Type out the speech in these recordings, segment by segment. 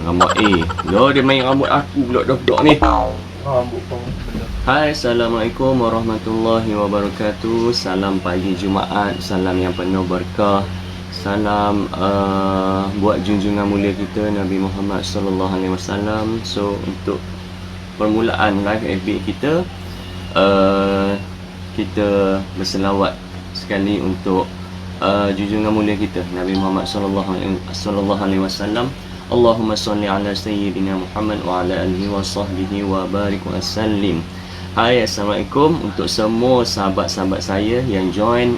rambut dia main rambut aku pula dah ni. Rambut pun benda. Hai, Assalamualaikum warahmatullahi wabarakatuh. Salam pagi Jumaat, salam yang penuh berkah. Salam buat junjungan mulia kita Nabi Muhammad sallallahu alaihi wasallam. So untuk permulaan live FB kita, kita berselawat sekali untuk junjungan mulia kita Nabi Muhammad sallallahu alaihi wasallam. Allahumma salli ala sayyidina Muhammad wa ala alihi wa sahbihi wa barik wa sallim. Hai, Assalamualaikum untuk semua sahabat-sahabat saya yang join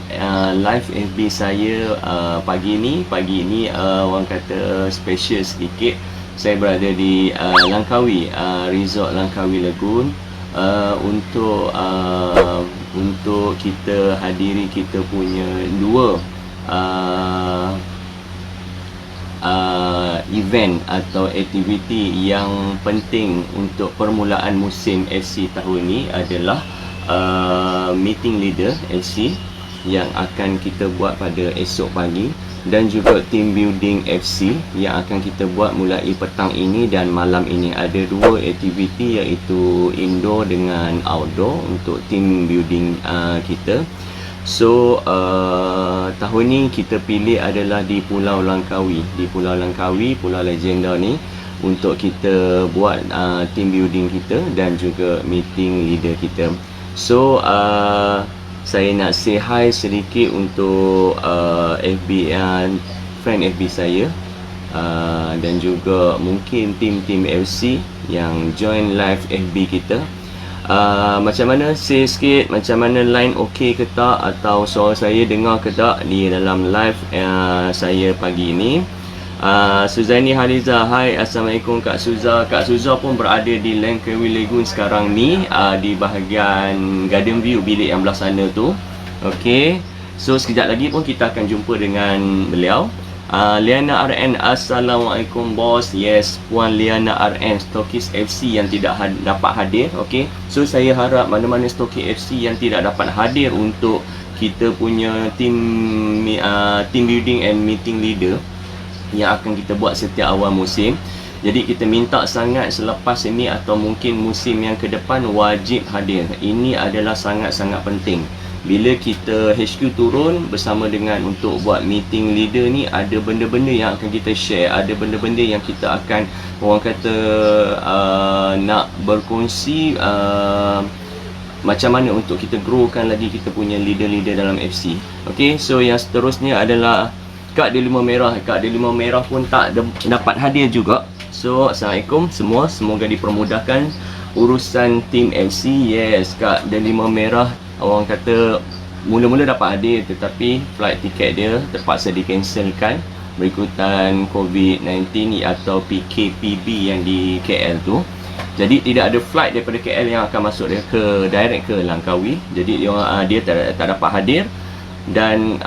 live FB saya pagi ni. Pagi ni orang kata special sedikit. Saya berada di Langkawi, Resort Langkawi Lagoon, untuk kita hadiri kita punya dua event atau aktiviti yang penting untuk permulaan musim FC tahun ini adalah meeting leader FC yang akan kita buat pada esok pagi, dan juga team building FC yang akan kita buat mulai petang ini dan malam ini. Ada dua aktiviti iaitu indoor dengan outdoor untuk team building kita. So tahun ni kita pilih adalah di Pulau Langkawi, Pulau Legenda ni, untuk kita buat team building kita dan juga meeting leader kita. So saya nak say hi sedikit untuk FB friend FB saya, dan juga mungkin tim-tim FC yang join live FB kita. Macam mana, say sikit macam mana line okey ke tak, atau suara saya dengar ke tak di dalam live saya pagi ni. Suzani Haliza, hai, Assalamualaikum Kak Suza. Kak Suza pun berada di Langkawi Lagoon sekarang ni, di bahagian Garden View, bilik yang belah sana tu. Okey, so sekejap lagi pun kita akan jumpa dengan beliau. Liana RN, Assalamualaikum bos. Yes, Puan Liana RN, stokis FC yang tidak dapat hadir. Okey, so saya harap mana-mana stokis FC yang tidak dapat hadir untuk kita punya team building and meeting leader yang akan kita buat setiap awal musim. Jadi kita minta sangat selepas ini atau mungkin musim yang ke depan wajib hadir. Ini adalah sangat-sangat penting. Bila kita HQ turun bersama dengan untuk buat meeting leader ni, ada benda-benda yang akan kita share, ada benda-benda yang kita akan, orang kata, nak berkongsi macam mana untuk kita growkan lagi kita punya leader-leader dalam FC. Okay, so yang seterusnya adalah Kak Delima Merah. Kak Delima Merah pun tak dapat hadir juga. So Assalamualaikum semua, semoga dipermudahkan urusan tim FC. Yes, Kak Delima Merah orang kata mula-mula dapat hadir, tetapi flight tiket dia terpaksa dicancelkan berikutan COVID-19 atau PKPB yang di KL tu. Jadi tidak ada flight daripada KL yang akan masuk dia ke direct ke Langkawi. Jadi dia tak dapat hadir, dan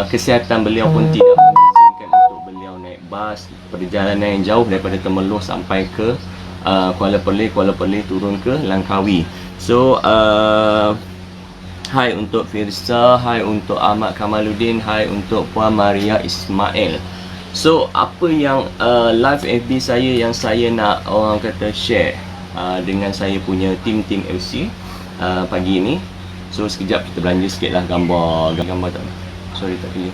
kesihatan beliau pun tidak mengizinkan untuk beliau naik bas perjalanan yang jauh daripada Temerloh sampai ke Kuala Perlis turun ke Langkawi. So hai untuk Firsa, hai untuk Ahmad Kamaluddin, hai untuk Puan Maria Ismail. So apa yang live FB saya yang saya nak orang kata share dengan saya punya tim-tim FC pagi ni. So sekejap kita belanja sikit lah gambar tak, sorry tak pilih.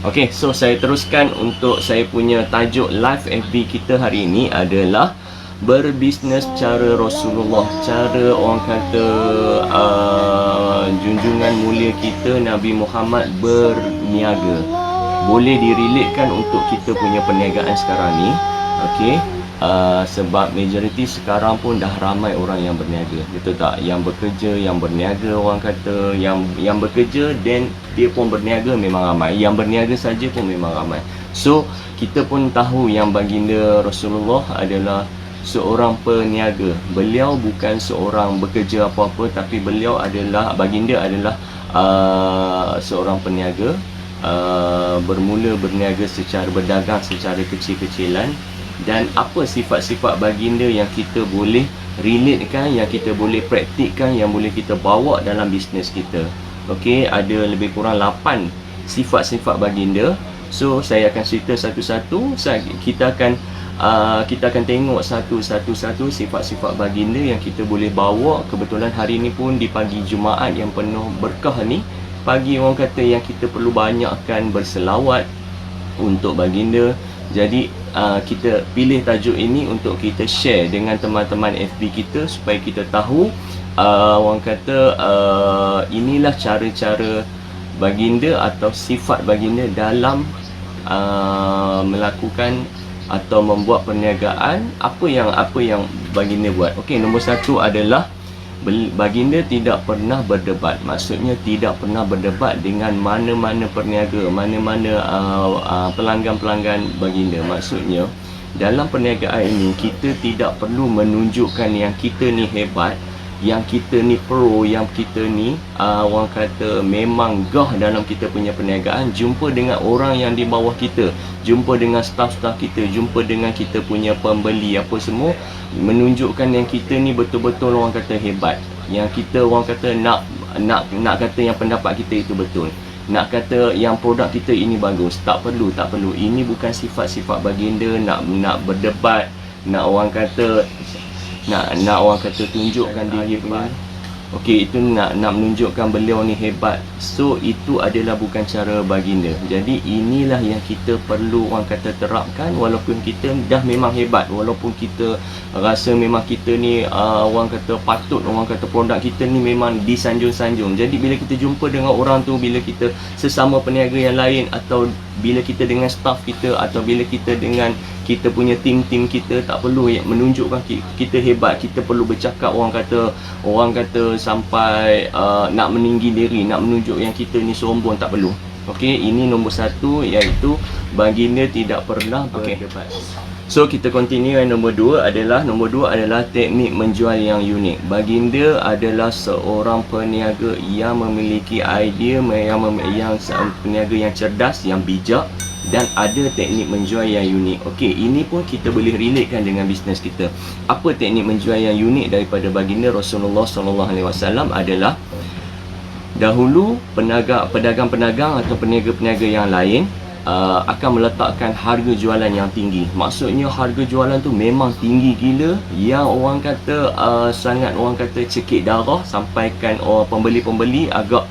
Okay, so saya teruskan untuk saya punya tajuk live FB kita hari ini adalah berbisnes cara Rasulullah, cara orang kata junjungan mulia kita Nabi Muhammad berniaga. Boleh direlatekan untuk kita punya perniagaan sekarang ni. Okey, sebab majoriti sekarang pun dah ramai orang yang berniaga, betul tak? Yang bekerja, yang berniaga, orang kata yang bekerja dan dia pun berniaga memang ramai, yang berniaga saja pun memang ramai. So kita pun tahu yang baginda Rasulullah adalah seorang peniaga. Beliau bukan seorang bekerja apa-apa, tapi beliau adalah, baginda adalah seorang peniaga. Bermula berniaga secara berdagang secara kecil-kecilan, dan apa sifat-sifat baginda yang kita boleh relatekan, yang kita boleh praktikkan, yang boleh kita bawa dalam bisnes kita. Okey, ada lebih kurang 8 sifat-sifat baginda So saya akan cerita satu-satu. Kita akan tengok satu-satu sifat-sifat baginda yang kita boleh bawa. Kebetulan hari ni pun di pagi Jumaat yang penuh berkah ni, pagi orang kata yang kita perlu banyakkan berselawat untuk baginda. Jadi kita pilih tajuk ini untuk kita share dengan teman-teman FB kita supaya kita tahu orang kata inilah cara-cara baginda atau sifat baginda dalam melakukan atau membuat perniagaan. Apa yang baginda buat. Okey, nombor satu adalah baginda tidak pernah berdebat. Maksudnya tidak pernah berdebat dengan mana-mana perniaga, mana-mana pelanggan-pelanggan baginda. Maksudnya dalam perniagaan ini kita tidak perlu menunjukkan yang kita ni hebat, yang kita ni pro, yang kita ni orang kata memang gah dalam kita punya perniagaan. Jumpa dengan orang yang di bawah kita, jumpa dengan staff-staff kita, jumpa dengan kita punya pembeli apa semua, menunjukkan yang kita ni betul-betul orang kata hebat, yang kita orang kata nak kata yang pendapat kita itu betul, nak kata yang produk kita ini bagus. Tak perlu. Ini bukan sifat-sifat baginda nak berdebat, nak orang kata tunjukkan diri punya. Okey, itu nak menunjukkan beliau ni hebat. So itu adalah bukan cara baginda. Jadi inilah yang kita perlu orang kata terapkan. Walaupun kita dah memang hebat, walaupun kita rasa memang kita ni orang kata patut, orang kata produk kita ni memang disanjung-sanjung. Jadi bila kita jumpa dengan orang tu, bila kita sesama peniaga yang lain, atau bila kita dengan staff kita, atau bila kita dengan kita punya tim kita, tak perlu menunjukkan kita hebat. Kita perlu bercakap orang kata sampai nak meninggi diri, nak menunjuk yang kita ni sombong. Tak perlu. Okey, ini nombor satu, iaitu baginda tidak pernah berdebat. So kita continue. Nombor dua adalah teknik menjual yang unik. Baginda adalah seorang peniaga yang memiliki idea, yang peniaga yang cerdas, yang bijak, dan ada teknik menjual yang unik. Okey, ini pun kita boleh relatekan dengan bisnes kita. Apa teknik menjual yang unik daripada baginda Rasulullah SAW adalah, dahulu pedagang-pedagang atau peniaga-peniaga yang lain akan meletakkan harga jualan yang tinggi. Maksudnya harga jualan tu memang tinggi gila, yang orang kata sangat orang kata cekik darah, sampaikan pembeli-pembeli agak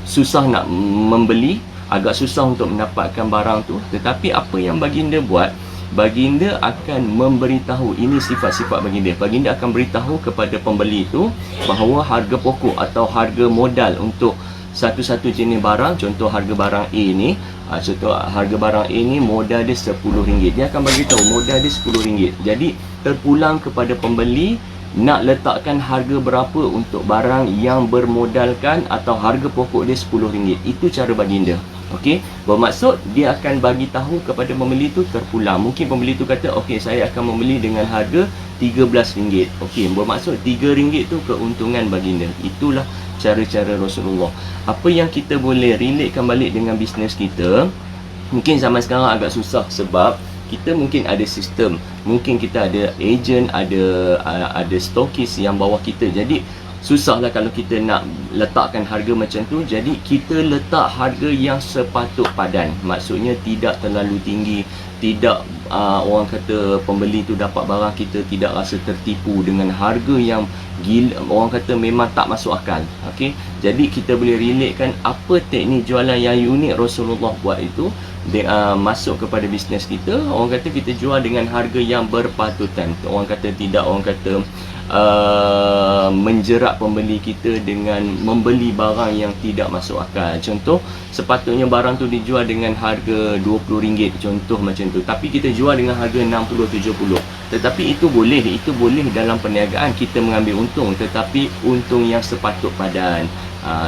susah nak membeli, agak susah untuk mendapatkan barang tu. Tetapi apa yang baginda buat? Baginda akan memberitahu, ini sifat-sifat baginda. Baginda akan beritahu kepada pembeli itu bahawa harga pokok atau harga modal untuk satu-satu jenis barang, contoh harga barang A ni, contoh harga barang A ni modal dia RM10. Dia akan bagi tahu modal dia RM10. Jadi terpulang kepada pembeli nak letakkan harga berapa untuk barang yang bermodalkan atau harga pokok dia RM10. Itu cara baginda. Okey, bermaksud dia akan bagi tahu kepada pembeli tu terpulang. Mungkin pembeli tu kata, okey, saya akan membeli dengan harga RM13. Okey, bermaksud RM3 tu keuntungan baginda. Itulah cara-cara Rasulullah. Apa yang kita boleh relatekan balik dengan bisnes kita, mungkin zaman sekarang agak susah sebab kita mungkin ada sistem, mungkin kita ada ejen, ada stokis yang bawah kita. Jadi susahlah kalau kita nak letakkan harga macam tu. Jadi kita letak harga yang sepatut padan. Maksudnya tidak terlalu tinggi, tidak orang kata pembeli tu dapat barang kita tidak rasa tertipu dengan harga yang gila, orang kata memang tak masuk akal. Okey, jadi kita boleh relatekan apa teknik jualan yang unik Rasulullah buat itu masuk kepada bisnes kita. Orang kata kita jual dengan harga yang berpatutan. Orang kata tidak, orang kata menjerat pembeli kita dengan membeli barang yang tidak masuk akal. Contoh, sepatutnya barang tu dijual dengan harga RM20, contoh macam tu, tapi kita jual dengan harga RM60-70. Tetapi itu boleh dalam perniagaan kita mengambil untung, tetapi untung yang sepatut padan.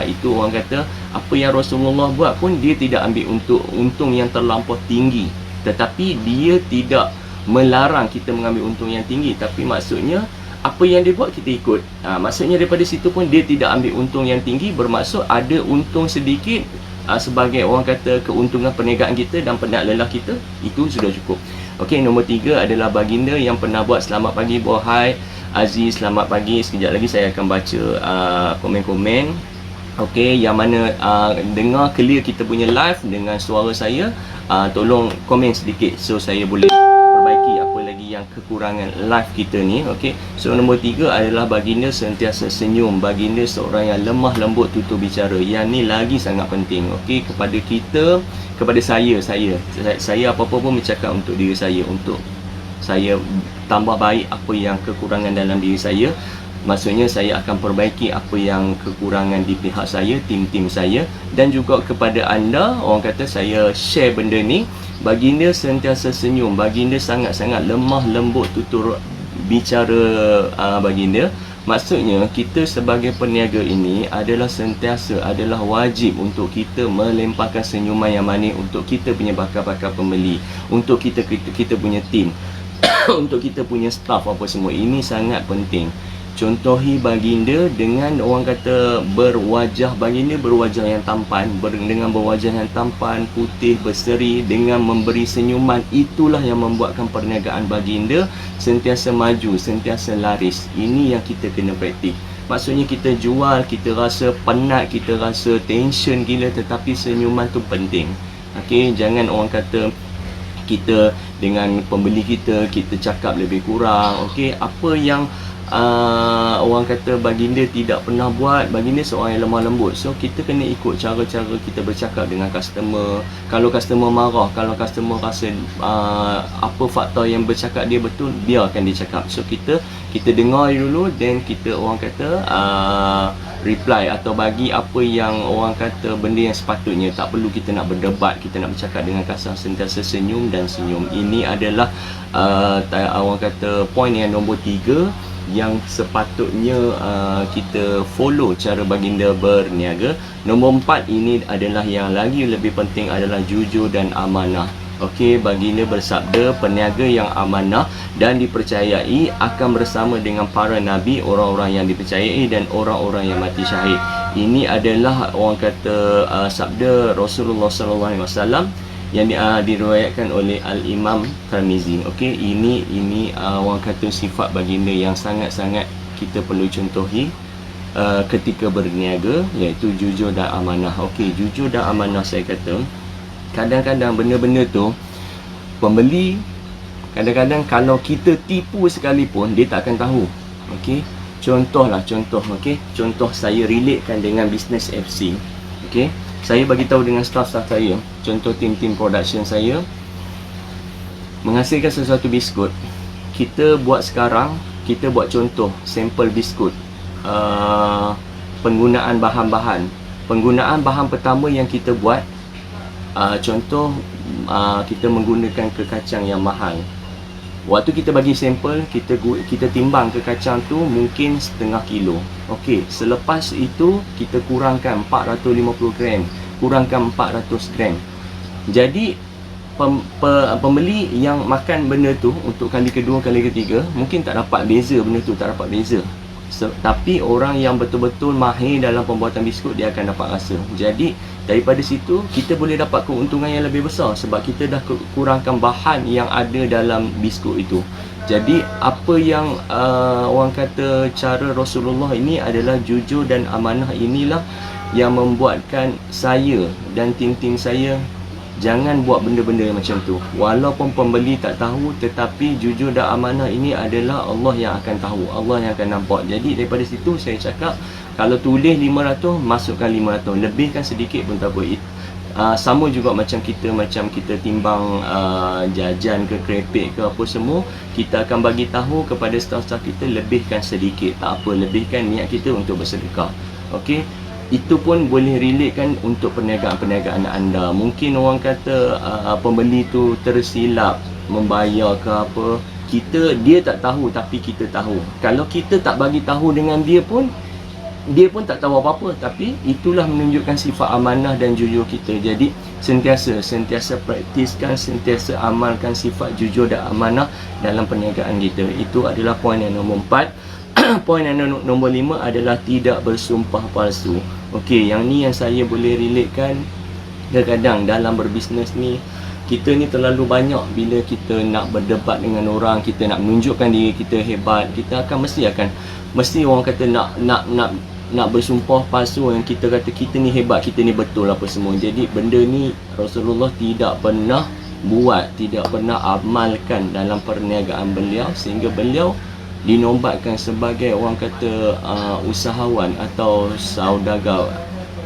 Itu orang kata apa yang Rasulullah buat pun, dia tidak ambil untung yang terlampau tinggi, tetapi dia tidak melarang kita mengambil untung yang tinggi. Tapi maksudnya apa yang dia buat kita ikut. Maksudnya daripada situ pun dia tidak ambil untung yang tinggi, bermaksud ada untung sedikit sebagai orang kata keuntungan perniagaan kita dan penat lelah kita, itu sudah cukup. Okey, nombor 3 adalah baginda yang pernah buat. Selamat pagi Bohai Aziz, selamat pagi. Sekejap lagi saya akan baca komen-komen. Okey, yang mana dengar clear kita punya live dengan suara saya, tolong komen sedikit so saya boleh perbaiki apa lagi yang kekurangan live kita ni. Okey. So nombor 3 adalah baginda sentiasa senyum. Baginda seorang yang lemah lembut tutur bicara. Yang ni lagi sangat penting. Okey, kepada kita, kepada saya apa-apa pun bercakap untuk diri saya, untuk saya tambah baik apa yang kekurangan dalam diri saya. Maksudnya saya akan perbaiki apa yang kekurangan di pihak saya, tim-tim saya, dan juga kepada anda, orang kata saya share benda ni. Baginda sentiasa senyum. Baginda sangat-sangat lemah lembut tutur bicara baginda. Maksudnya kita sebagai peniaga ini adalah wajib untuk kita melemparkan senyuman yang manis untuk kita punya bakal-bakal pembeli, untuk kita punya tim, untuk kita punya staff apa semua. Ini sangat penting. Contohi baginda dengan orang kata baginda berwajah yang tampan, dengan berwajah yang tampan, putih, berseri, dengan memberi senyuman. Itulah yang membuatkan perniagaan baginda sentiasa maju, sentiasa laris. Ini yang kita kena praktik. Maksudnya kita jual, kita rasa penat, kita rasa tension gila, tetapi senyuman tu penting. Okey, jangan orang kata kita dengan pembeli kita cakap lebih kurang. Okey, apa yang orang kata baginda tidak pernah buat. Baginda seorang yang lemah lembut, so kita kena ikut cara-cara kita bercakap dengan customer. Kalau customer marah, kalau customer rasa apa faktor yang bercakap dia betul, biarkan dia cakap. So kita dengar dulu, then kita orang kata reply atau bagi apa yang orang kata benda yang sepatutnya. Tak perlu kita nak berdebat, kita nak bercakap dengan kasar. Sentiasa senyum dan senyum. Ini adalah orang kata point yang nombor 3 yang sepatutnya kita follow cara baginda berniaga. Nombor 4 ini adalah yang lagi lebih penting, adalah jujur dan amanah. Okey, baginda bersabda, peniaga yang amanah dan dipercayai akan bersama dengan para nabi, orang-orang yang dipercayai dan orang-orang yang mati syahid. Ini adalah orang kata sabda Rasulullah SAW yang diriwayatkan oleh Al-Imam Tirmizi. Okey, ini orang kata sifat baginda yang sangat-sangat kita perlu contohi ketika berniaga, iaitu jujur dan amanah. Okey, jujur dan amanah, saya kata kadang-kadang benda-benda tu pembeli kadang-kadang kalau kita tipu sekalipun dia tak akan tahu. Okey, contoh, okey, contoh saya relatekan dengan bisnes FC. Okey, saya bagi tahu dengan staff-staff saya, contoh tim-tim production saya, menghasilkan sesuatu biskut. Kita buat sekarang, kita buat contoh sampel biskut, penggunaan bahan-bahan. Penggunaan bahan pertama yang kita buat, contoh kita menggunakan kekacang yang mahal. Waktu kita bagi sampel, kita timbang kekacang tu mungkin setengah kilo. Okey, selepas itu kita kurangkan 450 gram, kurangkan 400 gram. Jadi pembeli yang makan benda tu untuk kali kedua, kali ketiga, mungkin tak dapat beza, benda tu tak dapat beza. Tapi orang yang betul-betul mahir dalam pembuatan biskut, dia akan dapat rasa. Jadi daripada situ kita boleh dapat keuntungan yang lebih besar, sebab kita dah kurangkan bahan yang ada dalam biskut itu. Jadi apa yang orang kata cara Rasulullah ini adalah jujur dan amanah. Inilah yang membuatkan saya dan tim-tim saya jangan buat benda-benda macam tu. Walaupun pembeli tak tahu, tetapi jujur dan amanah ini adalah Allah yang akan tahu, Allah yang akan nampak. Jadi daripada situ saya cakap, kalau tulis 500, masukkan 500, lebihkan sedikit pun tak apa. Sama juga macam kita timbang jajan ke kerepek ke apa semua, kita akan bagi tahu kepada staff-staff kita, lebihkan sedikit, tak apa, lebihkan niat kita untuk bersedekah. Okey, itu pun boleh relatekan untuk perniagaan-perniagaan anda. Mungkin orang kata pembeli tu tersilap membayar ke apa, dia tak tahu tapi kita tahu. Kalau kita tak bagi tahu dengan dia pun tak tahu apa-apa, tapi itulah menunjukkan sifat amanah dan jujur kita. Jadi sentiasa praktiskan, sentiasa amalkan sifat jujur dan amanah dalam perniagaan kita. Itu adalah poin yang nombor 4. Poin yang nombor 5 adalah tidak bersumpah palsu. Okey, yang ni yang saya boleh relatekan. Kadang-kadang dalam berbisnes ni, kita ni terlalu banyak bila kita nak berdebat dengan orang, kita nak menunjukkan diri kita hebat, kita mesti orang kata nak nak bersumpah palsu yang kita kata kita ni hebat, kita ni betul apa semua. Jadi benda ni Rasulullah tidak pernah buat, tidak pernah amalkan dalam perniagaan beliau, sehingga beliau dinobatkan sebagai orang kata usahawan atau saudagar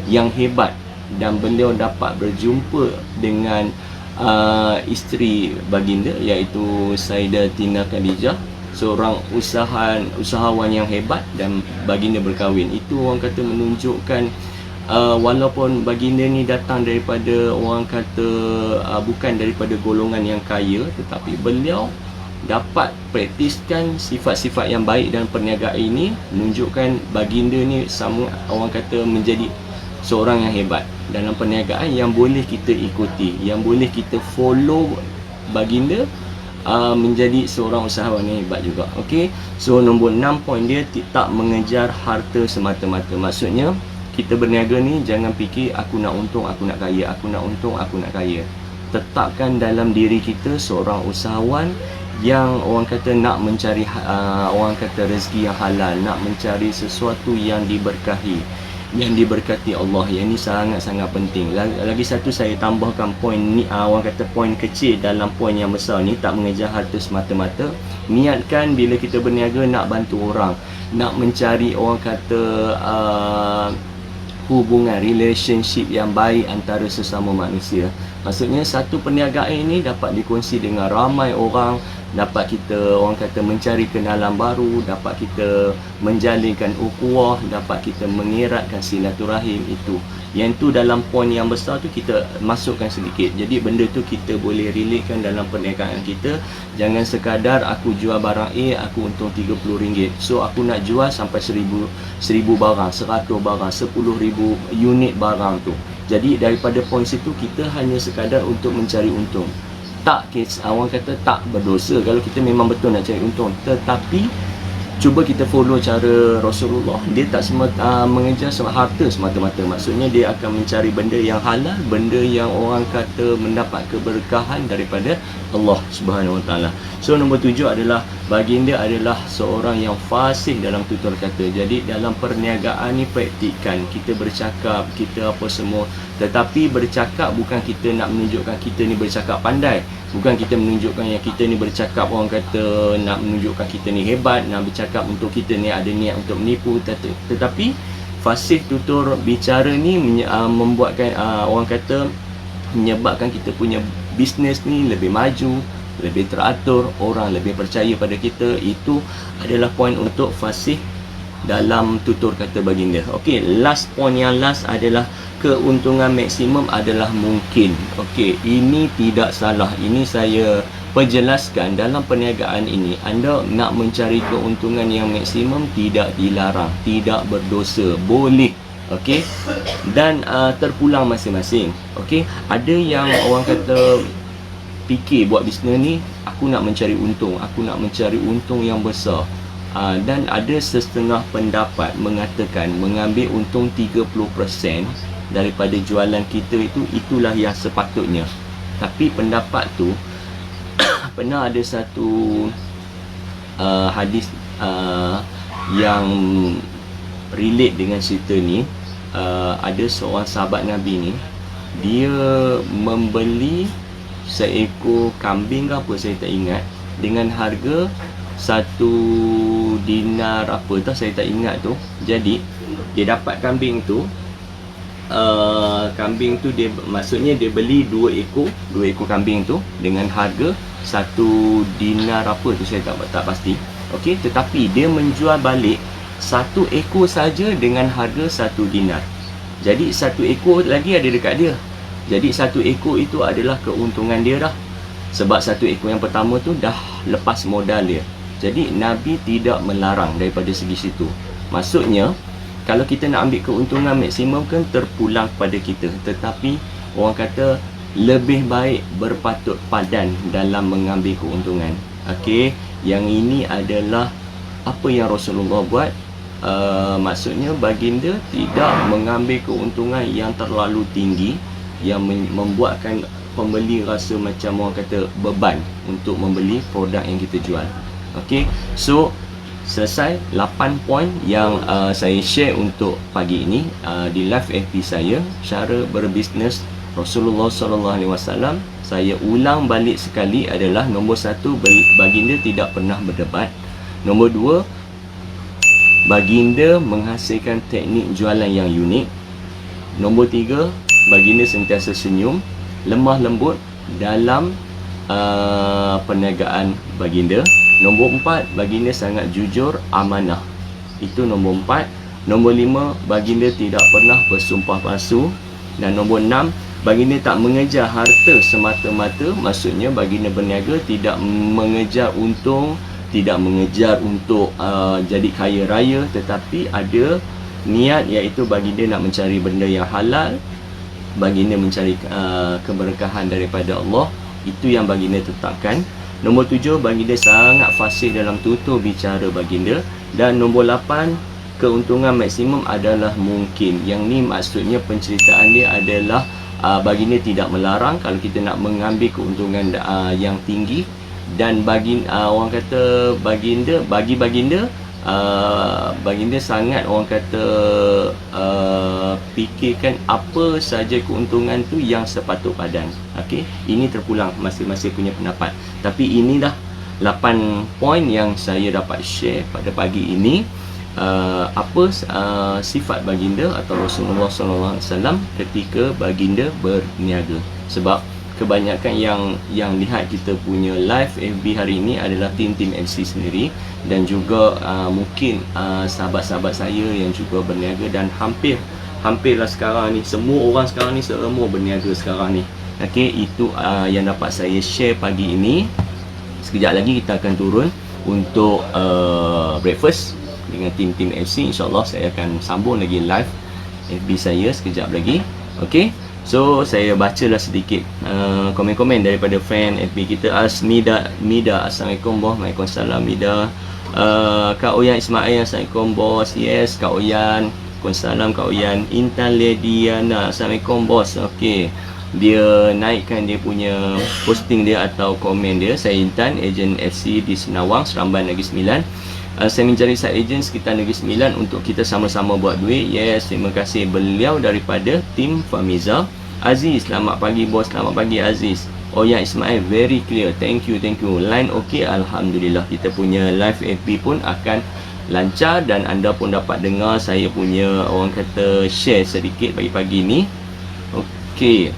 yang hebat. Dan beliau dapat berjumpa dengan isteri baginda, iaitu Sayyidatina Khadijah, seorang usahawan yang hebat, dan baginda berkahwin. Itu orang kata menunjukkan walaupun baginda ni datang daripada orang kata bukan daripada golongan yang kaya, tetapi beliau dapat praktiskan sifat-sifat yang baik dalam perniagaan ini, menunjukkan baginda ni sama orang kata menjadi seorang yang hebat dalam perniagaan, yang boleh kita ikuti, yang boleh kita follow baginda menjadi seorang usahawan yang hebat juga. Okey, so nombor 6 poin dia, tak mengejar harta semata-mata. Maksudnya kita berniaga ni jangan fikir aku nak untung, aku nak kaya, aku nak untung, aku nak kaya. Tetapkan dalam diri kita seorang usahawan yang orang kata nak mencari orang kata rezeki yang halal, nak mencari sesuatu yang diberkahi, yang diberkati Allah. Yang ni sangat-sangat penting. Lagi satu saya tambahkan poin ni, orang kata poin kecil dalam poin yang besar ni, tak mengejar harta semata-mata. Niatkan bila kita berniaga nak bantu orang, nak mencari orang kata hubungan, relationship yang baik antara sesama manusia. Maksudnya satu perniagaan ini dapat dikongsi dengan ramai orang, dapat kita orang kata mencari kenalan baru, dapat kita menjalinkan ukhuwah, dapat kita mengeratkan silaturahim. Itu yang tu dalam poin yang besar tu kita masukkan sedikit. Jadi benda tu kita boleh relatekan dalam perniagaan kita. Jangan sekadar aku jual barang A, aku untung RM30, so aku nak jual sampai 1000 barang, 100 barang, 10,000 unit barang tu. Jadi daripada poin situ kita hanya sekadar untuk mencari untung. Tak, orang kata tak berdosa kalau kita memang betul nak cari untung, tetapi cuba kita follow cara Rasulullah. Dia tak mengejar harta semata-mata. Maksudnya dia akan mencari benda yang halal, benda yang orang kata mendapat keberkahan daripada Allah Subhanahu Wa Taala. So nombor 7 adalah baginda adalah seorang yang fasih dalam tutur kata. Jadi dalam perniagaan ni praktikkan, kita bercakap, kita apa semua, tetapi bercakap bukan kita nak menunjukkan kita ni bercakap pandai, bukan kita menunjukkan yang kita ni bercakap orang kata nak menunjukkan kita ni hebat, nak bercakap untuk kita ni ada niat untuk menipu. Tetapi fasih tutur bicara ni membuatkan orang kata menyebabkan kita punya bisnes ni lebih maju, lebih teratur, orang lebih percaya pada kita. Itu adalah poin untuk fasih dalam tutur kata baginda. Okey, last point yang last adalah keuntungan maksimum adalah mungkin. Okey, ini tidak salah. Ini saya perjelaskan dalam perniagaan ini. Anda nak mencari keuntungan yang maksimum tidak dilarang, tidak berdosa, boleh. Okey, dan terpulang masing-masing. Okey, ada yang orang kata fikir buat bisnes ni aku nak mencari untung, aku nak mencari untung yang besar. Dan ada setengah pendapat mengatakan mengambil untung 30% daripada jualan kita itulah yang sepatutnya. Tapi pendapat tu pernah ada satu hadis yang relate dengan cerita ni. Ada seorang sahabat Nabi ni, dia membeli seekor kambing ke apa saya tak ingat, dengan harga 1 dinar apa tu saya tak ingat tu. Jadi dia dapat kambing tu, dia maksudnya dia beli 2 ekor kambing tu dengan harga 1 dinar apa tu saya tak pasti. Okey, tetapi dia menjual balik 1 ekor saja dengan harga 1 dinar. Jadi 1 ekor lagi ada dekat dia. Jadi 1 ekor itu adalah keuntungan dia dah. Sebab 1 ekor yang pertama tu dah lepas modal dia. Jadi Nabi tidak melarang daripada segi situ. Maksudnya kalau kita nak ambil keuntungan maksimum kan terpulang pada kita, tetapi orang kata lebih baik berpatut padan dalam mengambil keuntungan. Okey, yang ini adalah apa yang Rasulullah buat. Maksudnya baginda tidak mengambil keuntungan yang terlalu tinggi, yang membuatkan pembeli rasa macam orang kata beban untuk membeli produk yang kita jual. Okey, so selesai 8 poin yang saya share untuk pagi ini di live FB saya, cara berbisnes Rasulullah sallallahu alaihi wasallam. Saya ulang balik sekali adalah nombor 1, baginda tidak pernah berdebat. Nombor 2, baginda menghasilkan teknik jualan yang unik. Nombor 3, baginda sentiasa senyum, lemah lembut dalam perniagaan baginda. Nombor 4, baginda sangat jujur, amanah. Itu nombor 4. Nombor 5, baginda tidak pernah bersumpah palsu. Dan nombor 6, baginda tak mengejar harta semata-mata. Maksudnya baginda berniaga tidak mengejar untung, tidak mengejar untuk jadi kaya raya, tetapi ada niat, iaitu baginda nak mencari benda yang halal, baginda mencari keberkahan daripada Allah. Itu yang baginda tetapkan. Nombor 7, baginda sangat fasih dalam tutur bicara baginda. Dan nombor 8, keuntungan maksimum adalah mungkin. Yang ni maksudnya penceritaan dia adalah baginda tidak melarang kalau kita nak mengambil keuntungan yang tinggi. Dan orang kata baginda, bagi baginda, baginda sangat orang kata fikirkan apa saja keuntungan tu yang sepatut padan. Okey, ini terpulang masing-masing punya pendapat. Tapi inilah 8 poin yang saya dapat share pada pagi ini. Apa sifat baginda atau Rasulullah SAW ketika baginda berniaga. Sebab kebanyakan yang lihat kita punya live FB hari ini adalah tim-tim MC sendiri, dan juga mungkin sahabat-sahabat saya yang juga berniaga, dan hampirlah sekarang ni semua orang sekarang ni semua berniaga sekarang ni. Okey, itu yang dapat saya share pagi ini. Sekejap lagi kita akan turun untuk breakfast dengan tim-tim FC. InsyaAllah saya akan sambung lagi live FB saya sekejap lagi. Okey, so saya bacalah sedikit komen-komen daripada fan FB kita. Mida, Assalamualaikum bos. Waalaikumsalam Mida. Kak Oyan Ismail, Assalamualaikum bos. Yes Kak Oyan, Waalaikumsalam Kak Oyan. Intan Lediana, Assalamualaikum bos. Okey, dia naikkan dia punya posting dia atau komen dia. Saya Intan, ejen FC di Senawang, Seremban Negeri Sembilan. Saya mencari side agent sekitar Negeri Sembilan untuk kita sama-sama buat duit. Yes, terima kasih. Beliau daripada tim Famiza. Aziz, selamat pagi bos. Selamat pagi Aziz. Oyan Ismail, very clear. Thank you. Line okey, Alhamdulillah. Kita punya live FB pun akan lancar, dan anda pun dapat dengar saya punya orang kata share sedikit pagi-pagi ni. Okey,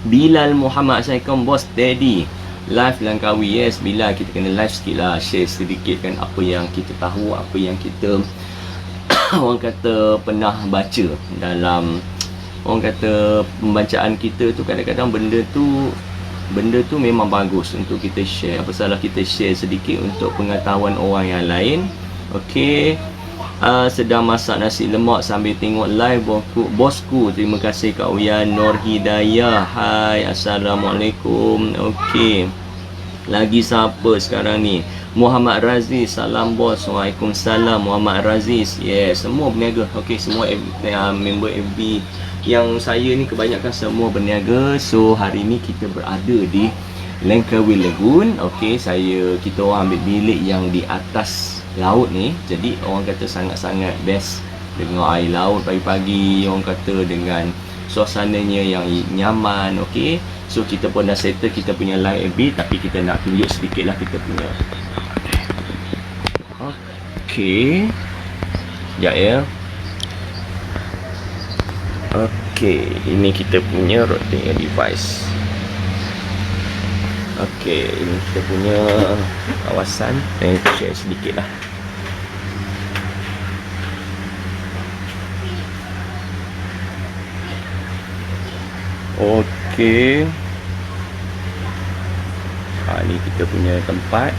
Bilal Muhammad, Assalamualaikum bos. Steady live Langkawi. Yes Bilal, kita kena live sikit lah, share sedikit kan apa yang kita tahu, apa yang kita orang kata pernah baca dalam orang kata pembacaan kita tu. Kadang-kadang benda tu memang bagus untuk kita share. Apa salah kita share sedikit untuk pengetahuan orang yang lain. Okey, sedang masak nasi lemak sambil tengok live bosku. Terima kasih Kak Uyan. Nur Hidayah, hai, Assalamualaikum. Okey, lagi siapa sekarang ni? Muhammad Raziz, salam bos. Waalaikumsalam Muhammad Raziz. Yes, semua berniaga. Okey, semua member FB yang saya ni kebanyakan semua berniaga. So hari ni kita berada di Langkawi Lagoon. Okey, kita orang ambil bilik yang di atas laut ni. Jadi orang kata sangat-sangat best dengar air laut pagi-pagi, orang kata dengan suasananya yang nyaman. Okey, so kita pun dah settle kita punya live FB, tapi kita nak tunjuk sedikit lah kita punya. Okey, sekejap ya. Okey, ini kita punya routing device. Okey, ini kita punya kawasan. Saya share sedikit lah. Okey, ni kita punya tempat.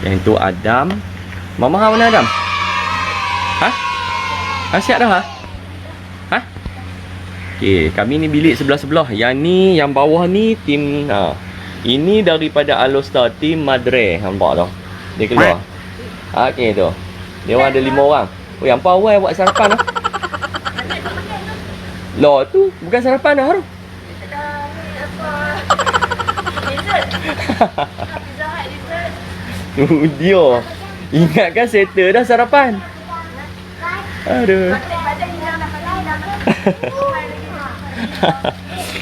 Yang itu Adam. Mama mana Adam? Siap dah? Okey, kami ni bilik sebelah-sebelah. Yang ni, yang bawah ni tim ini daripada Alostar, tim Madre. Nampak tu? Dia keluar. Okey tu. Dia orang ada 5 orang. Oh, yang power buat sarapan lah. Loh, tu bukan sarapan dah, Haru. Dia. Ingatkan settle dah sarapan. Aduh.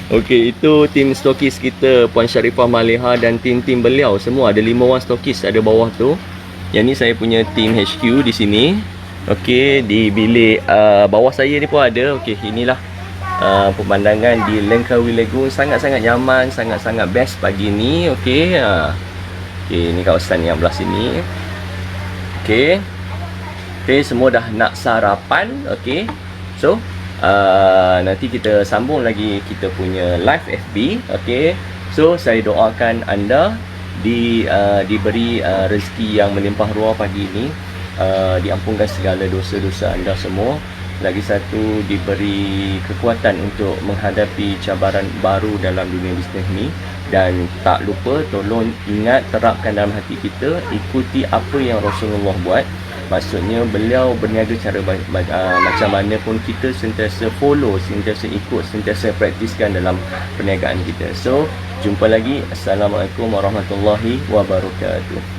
Okey, itu tim stokis kita, Puan Sharifah Maliha dan tim-tim beliau semua. Ada 5 orang stokis ada bawah tu. Yang ni saya punya tim HQ di sini. Okey, di bilik bawah saya ni pun ada. Okey, inilah pemandangan di Langkawi Lagoon. Sangat-sangat nyaman, sangat-sangat best pagi ni. Okey, okey, ni kawasan yang belah sini. Okey. Okey, semua dah nak sarapan. Okey. So, nanti kita sambung lagi kita punya live FB. Okey. So, saya doakan anda diberi rezeki yang melimpah ruah pagi ini. Diampunkan segala dosa-dosa anda semua. Lagi satu, diberi kekuatan untuk menghadapi cabaran baru dalam dunia bisnes ni. Dan tak lupa, tolong ingat, terapkan dalam hati kita, ikuti apa yang Rasulullah buat. Maksudnya beliau berniaga cara macam mana pun kita sentiasa follow, sentiasa ikut, sentiasa praktiskan dalam perniagaan kita. So, jumpa lagi. Assalamualaikum warahmatullahi wabarakatuh.